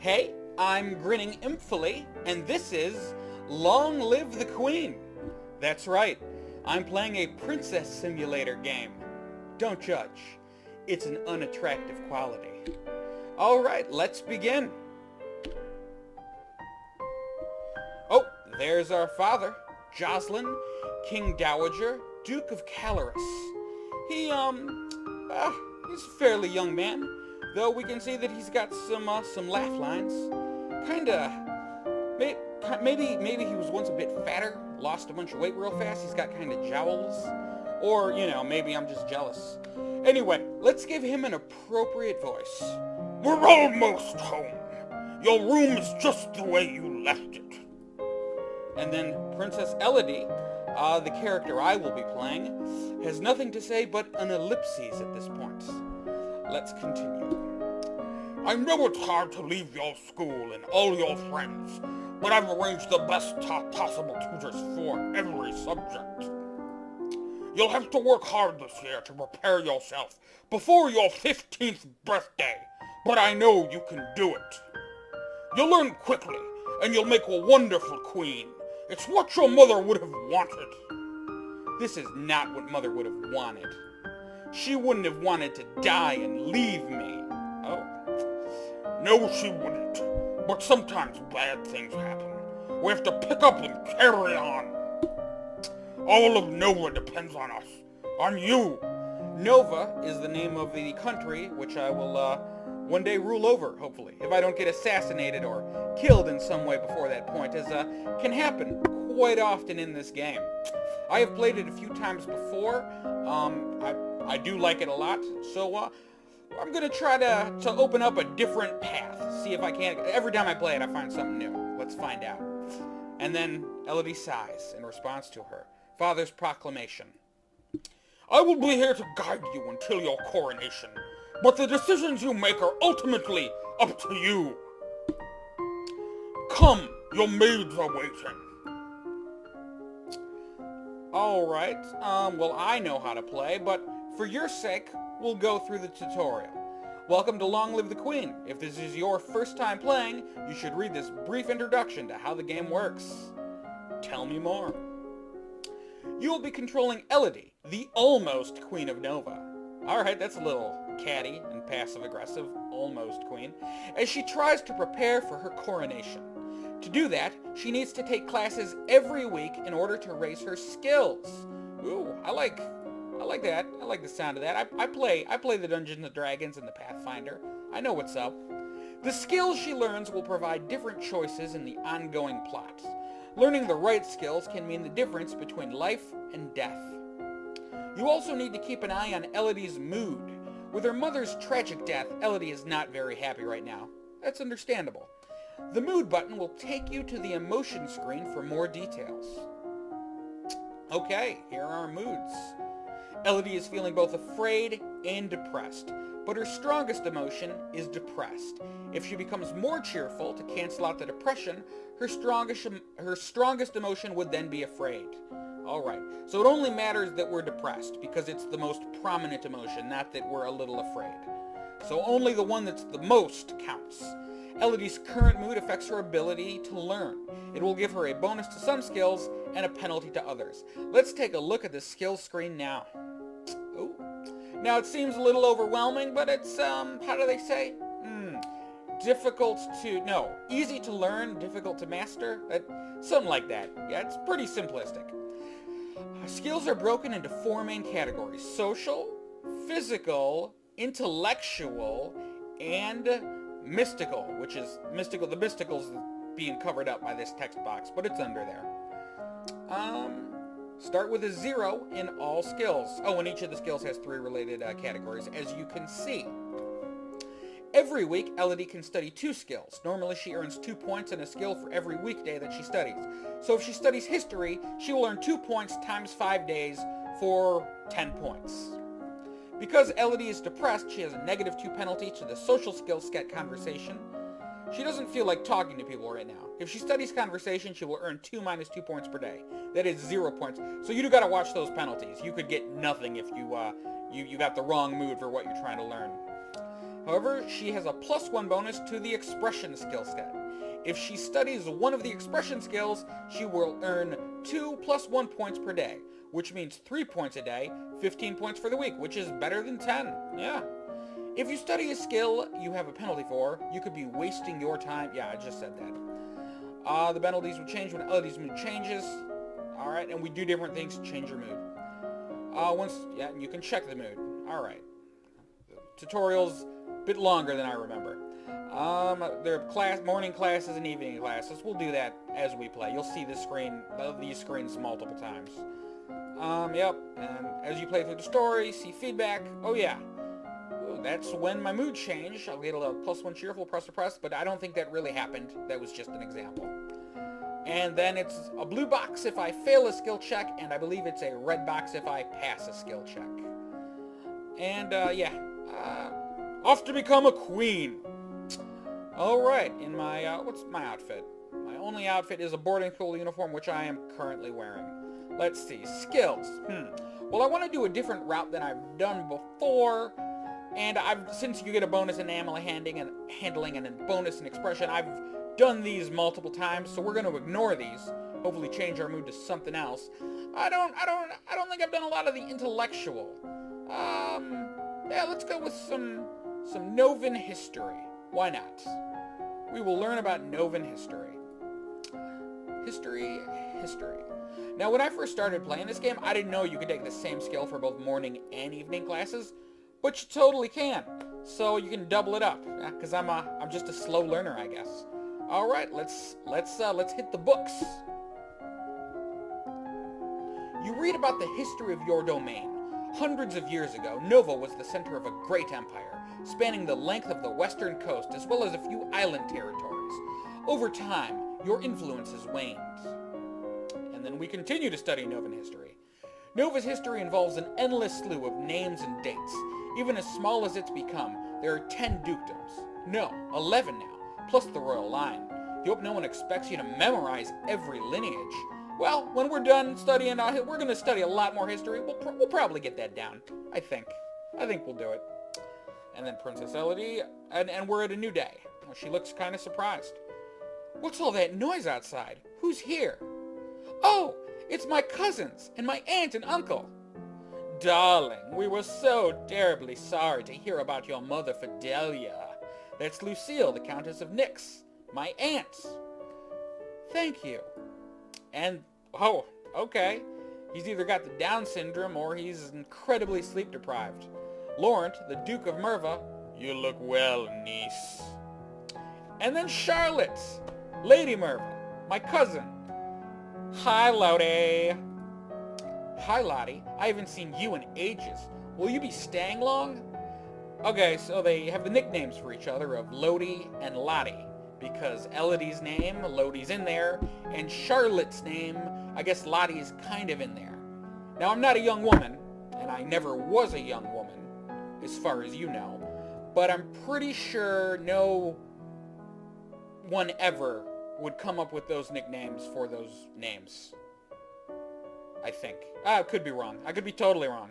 Hey, I'm grinningimpfully, and this is Long Live the Queen. That's right, I'm playing a princess simulator game. Don't judge. It's an unattractive quality. Alright, let's begin. Oh, there's our father, Jocelyn, King Dowager, Duke of Caloris. He's a fairly young man, though we can see that he's got some laugh lines. Maybe he was once a bit fatter, lost a bunch of weight real fast, he's got kind of jowls. Or, maybe I'm just jealous. Anyway, let's give him an appropriate voice. We're almost home. Your room is just the way you left it. And then Princess Elodie, the character I will be playing, has nothing to say but an ellipses at this point. Let's continue. I know it's hard to leave your school and all your friends, but I've arranged the best possible tutors for every subject. You'll have to work hard this year to prepare yourself before your 15th birthday, but I know you can do it. You'll learn quickly, and you'll make a wonderful queen. It's what your mother would have wanted. This is not what Mother would have wanted. She wouldn't have wanted to die and leave me. Oh. No, she wouldn't. But sometimes bad things happen. We have to pick up and carry on. All of Nova depends on us. On you. Nova is the name of the country which I will one day rule over, hopefully, if I don't get assassinated or killed in some way before that point, as can happen quite often in this game. I have played it a few times before. I do like it a lot, so I'm gonna try to open up a different path. See if I can. Every time I play it, I find something new. Let's find out. And then Elodie sighs in response to her father's proclamation. I will be here to guide you until your coronation, but the decisions you make are ultimately up to you. Come, your maids are waiting. Alright, well, I know how to play, but for your sake, we'll go through the tutorial. Welcome to Long Live the Queen. If this is your first time playing, you should read this brief introduction to how the game works. Tell me more. You will be controlling Elodie, the almost Queen of Nova. Alright, that's a little catty and passive-aggressive, almost queen, as she tries to prepare for her coronation. To do that, she needs to take classes every week in order to raise her skills. Ooh, I like that. I like the sound of that. I play the Dungeons & Dragons and the Pathfinder. I know what's up. The skills she learns will provide different choices in the ongoing plot. Learning the right skills can mean the difference between life and death. You also need to keep an eye on Elodie's mood. With her mother's tragic death, Elodie is not very happy right now. That's understandable. The mood button will take you to the emotion screen for more details. Okay, here are our moods. Elodie is feeling both afraid and depressed, but her strongest emotion is depressed. If she becomes more cheerful to cancel out the depression, her strongest emotion would then be afraid. Alright, so it only matters that we're depressed, because it's the most prominent emotion, not that we're a little afraid. So only the one that's the most counts. Elodie's current mood affects her ability to learn. It will give her a bonus to some skills and a penalty to others. Let's take a look at the skills screen now. Ooh. Now it seems a little overwhelming, but it's, how do they say? Easy to learn, difficult to master? Something like that. Yeah, it's pretty simplistic. Skills are broken into 4 main categories: social, physical, intellectual, and mystical, which is mystical. The mystical's being covered up by this text box, but it's under there. Start with a 0 in all skills. Oh, and each of the skills has 3 related categories, as you can see. Every week, Elodie can study 2 skills. Normally, she earns 2 points in a skill for every weekday that she studies. So if she studies history, she will earn 2 points times 5 days for 10 points. Because Elodie is depressed, she has a -2 penalty to the social skills set conversation. She doesn't feel like talking to people right now. If she studies conversation, she will earn 2 minus 2 points per day. That is 0 points. So you do gotta watch those penalties. You could get nothing if you got the wrong mood for what you're trying to learn. However, she has a +1 bonus to the expression skill set. If she studies one of the expression skills, she will earn 2 +1 points per day, which means 3 points a day, 15 points for the week, which is better than 10. Yeah. If you study a skill you have a penalty for, you could be wasting your time. Yeah, I just said that. The penalties will change when Elodie's mood changes. Alright, and we do different things to change your mood. Yeah, and you can check the mood. Alright. Tutorial's a bit longer than I remember. There are morning classes and evening classes. We'll do that as we play. You'll see these screens multiple times. Yep, and as you play through the story, see feedback. Oh yeah. Ooh, that's when my mood changed. I'll get a +1 cheerful, press to press, but I don't think that really happened. That was just an example. And then it's a blue box if I fail a skill check, and I believe it's a red box if I pass a skill check. And, off to become a queen. Alright, in my, what's my outfit? My only outfit is a boarding school uniform, which I am currently wearing. Let's see, skills. Well, I want to do a different route than I've done before, and since you get a bonus in animal handling and a bonus in expression, I've done these multiple times, so we're going to ignore these. Hopefully change our mood to something else. I don't think I've done a lot of the intellectual. Yeah, let's go with some Novan history. Why not? We will learn about Novan history. History. Now, when I first started playing this game, I didn't know you could take the same skill for both morning and evening classes, but you totally can. So you can double it up, because I'm just a slow learner, I guess. All right, let's hit the books. You read about the history of your domain. Hundreds of years ago, Nova was the center of a great empire, spanning the length of the western coast as well as a few island territories. Over time, your influence has waned. And then we continue to study Novan history. Nova's history involves an endless slew of names and dates. Even as small as it's become, there are 10 dukedoms. No, 11 now, plus the royal line. You hope no one expects you to memorize every lineage. Well, when we're done studying, we're going to study a lot more history. We'll probably get that down, I think. I think we'll do it. And then Princess Elodie, and we're at a new day. She looks kind of surprised. What's all that noise outside? Who's here? Oh, it's my cousins and my aunt and uncle. Darling, we were so terribly sorry to hear about your mother, Fidelia. That's Lucille, the Countess of Nyx, my aunt. Thank you. And, oh, okay. He's either got the Down syndrome or he's incredibly sleep deprived. Laurent, the Duke of Merva, you look well, niece. And then Charlotte, Lady Merva, my cousin. Hi, Lottie. Hi, Lottie. I haven't seen you in ages. Will you be staying long? Okay, so they have the nicknames for each other of Lottie and Lottie, because Elodie's name, Lotie's in there, and Charlotte's name, I guess Lottie's kind of in there. Now, I'm not a young woman, and I never was a young woman, as far as you know, but I'm pretty sure no one ever would come up with those nicknames for those names. I think. I could be wrong. I could be totally wrong.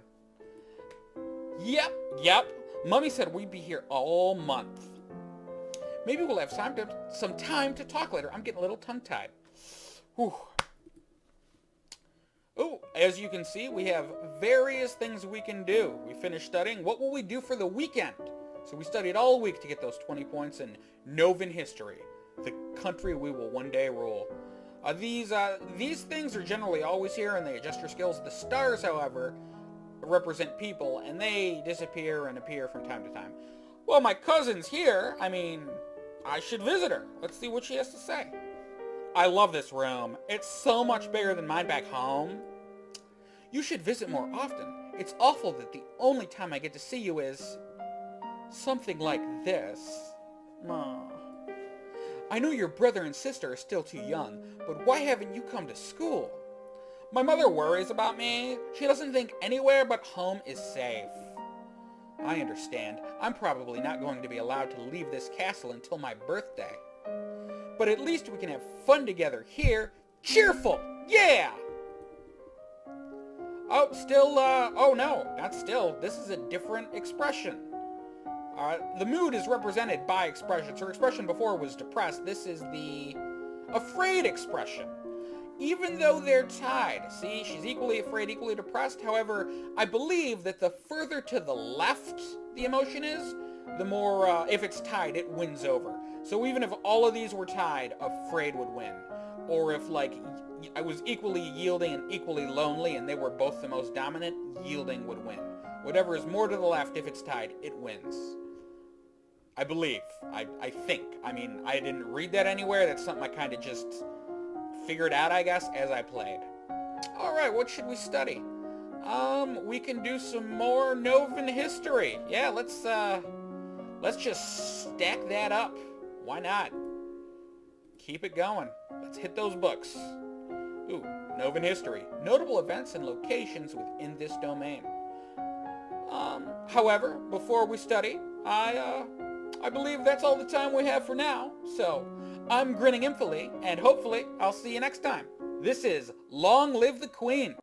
Yep. Mummy said we'd be here all month. Maybe we'll have some time to talk later. I'm getting a little tongue-tied. Whew. Oh, as you can see, we have various things we can do. We finished studying. What will we do for the weekend? So we studied all week to get those 20 points in Novan history, the country we will one day rule. These things are generally always here, and they adjust your skills. The stars, however, represent people, and they disappear and appear from time to time. Well, my cousin's here. I mean, I should visit her. Let's see what she has to say. I love this room. It's so much bigger than mine back home. You should visit more often. It's awful that the only time I get to see you is something like this. Aww. I know your brother and sister are still too young, but why haven't you come to school? My mother worries about me. She doesn't think anywhere but home is safe. I understand. I'm probably not going to be allowed to leave this castle until my birthday. But at least we can have fun together here. Cheerful! Yeah! Oh, still, oh no, not still. This is a different expression. The mood is represented by expressions. Her expression before was depressed. This is the afraid expression. Even though they're tied, see, she's equally afraid, equally depressed. However, I believe that the further to the left the emotion is, the more, if it's tied, it wins over. So even if all of these were tied, afraid would win. Or if, like, I was equally yielding and equally lonely and they were both the most dominant, yielding would win. Whatever is more to the left, if it's tied, it wins. I believe. I think. I mean, I didn't read that anywhere. That's something I kind of just figured out, I guess, as I played. Alright, what should we study? We can do some more Novan history. Yeah, let's just stack that up. Why not? Keep it going. Let's hit those books. Ooh, Novan history. Notable events and locations within this domain. However, before we study, I believe that's all the time we have for now. So, I'm Grinningimpfully, and hopefully I'll see you next time. This is Long Live the Queen!